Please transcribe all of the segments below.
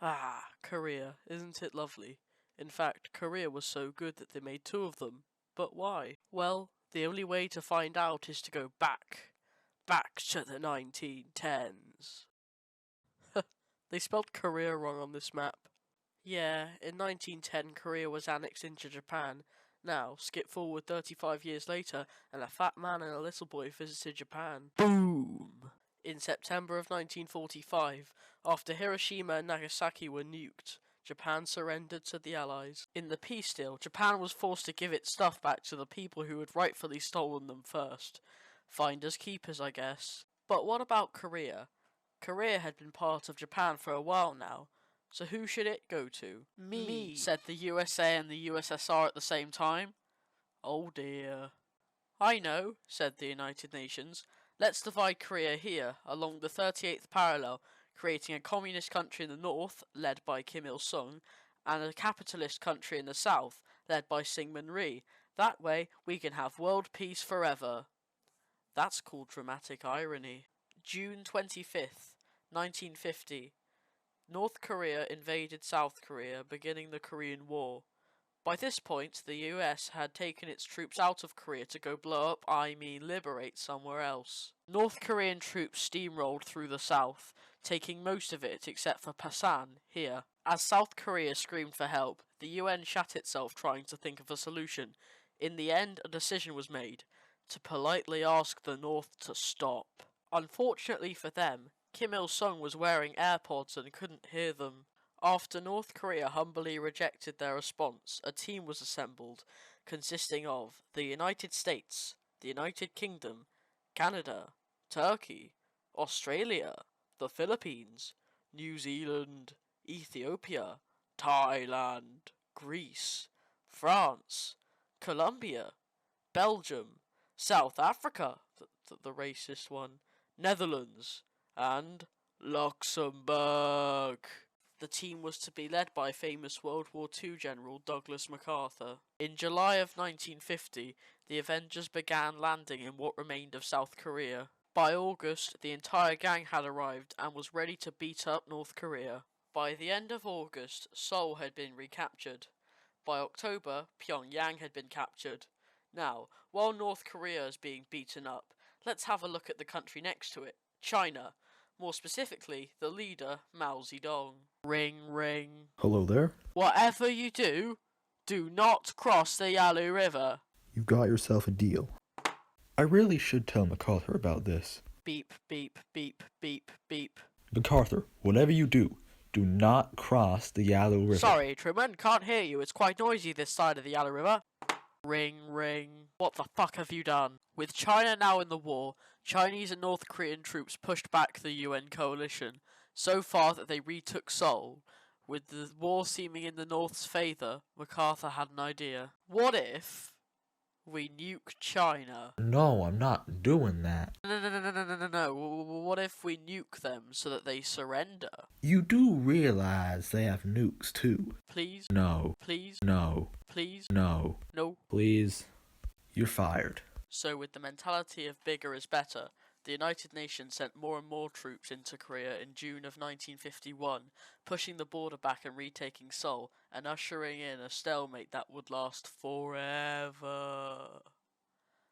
Ah, Korea, isn't it lovely? In fact, Korea was so good that they made two of them. But why? Well, the only way to find out is to go back to the 1910s. They spelled Korea wrong on this map. Yeah, in 1910 Korea was annexed into Japan. Now, skip forward 35 years later, and a fat man and a little boy visited Japan. Boom! In September of 1945, after Hiroshima and Nagasaki were nuked, Japan surrendered to the Allies. In the peace deal, Japan was forced to give its stuff back to the people who had rightfully stolen them first. Finders keepers, I guess. But what about Korea? Korea had been part of Japan for a while now, so who should it go to? Me, said the USA and the USSR at the same time. Oh dear. I know, said the United Nations. Let's divide Korea here, along the 38th parallel, creating a communist country in the north, led by Kim Il-sung, and a capitalist country in the south, led by Syngman Rhee. That way, we can have world peace forever. That's called dramatic irony. June 25th, 1950. North Korea invaded South Korea, beginning the Korean War. By this point, the US had taken its troops out of Korea to go blow up, liberate somewhere else. North Korean troops steamrolled through the south, taking most of it except for Pasan, here. As South Korea screamed for help, the UN shat itself trying to think of a solution. In the end, a decision was made, to politely ask the North to stop. Unfortunately for them, Kim Il-sung was wearing AirPods and couldn't hear them. After North Korea humbly rejected their response, a team was assembled, consisting of the United States, the United Kingdom, Canada, Turkey, Australia, the Philippines, New Zealand, Ethiopia, Thailand, Greece, France, Colombia, Belgium, South Africa, the racist one, Netherlands, and Luxembourg. The team was to be led by famous World War II General Douglas MacArthur. In July of 1950, the Avengers began landing in what remained of South Korea. By August, the entire gang had arrived and was ready to beat up North Korea. By the end of August, Seoul had been recaptured. By October, Pyongyang had been captured. Now, while North Korea is being beaten up, let's have a look at the country next to it, China. More specifically, the leader, Mao Zedong. Ring, ring. Hello there. Whatever you do not cross the Yalu River. You've got yourself a deal. I really should tell MacArthur about this. Beep, beep, beep, beep, beep. MacArthur, whatever you do not cross the Yalu River. Sorry, Truman, can't hear you. It's quite noisy this side of the Yalu River. Ring, ring. What the fuck have you done? With China now in the war, Chinese and North Korean troops pushed back the UN coalition, so far that they retook Seoul. With the war seeming in the North's favour, MacArthur had an idea. What if we nuke China? No, I'm not doing that. No. What if we nuke them so that they surrender? You do realize they have nukes too. Please? No. Please? No. Please? No. No. Please. You're fired. So with the mentality of bigger is better, the United Nations sent more and more troops into Korea in June of 1951, pushing the border back and retaking Seoul, and ushering in a stalemate that would last forever.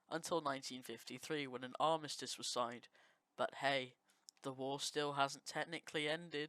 Until 1953, when an armistice was signed. But hey, the war still hasn't technically ended.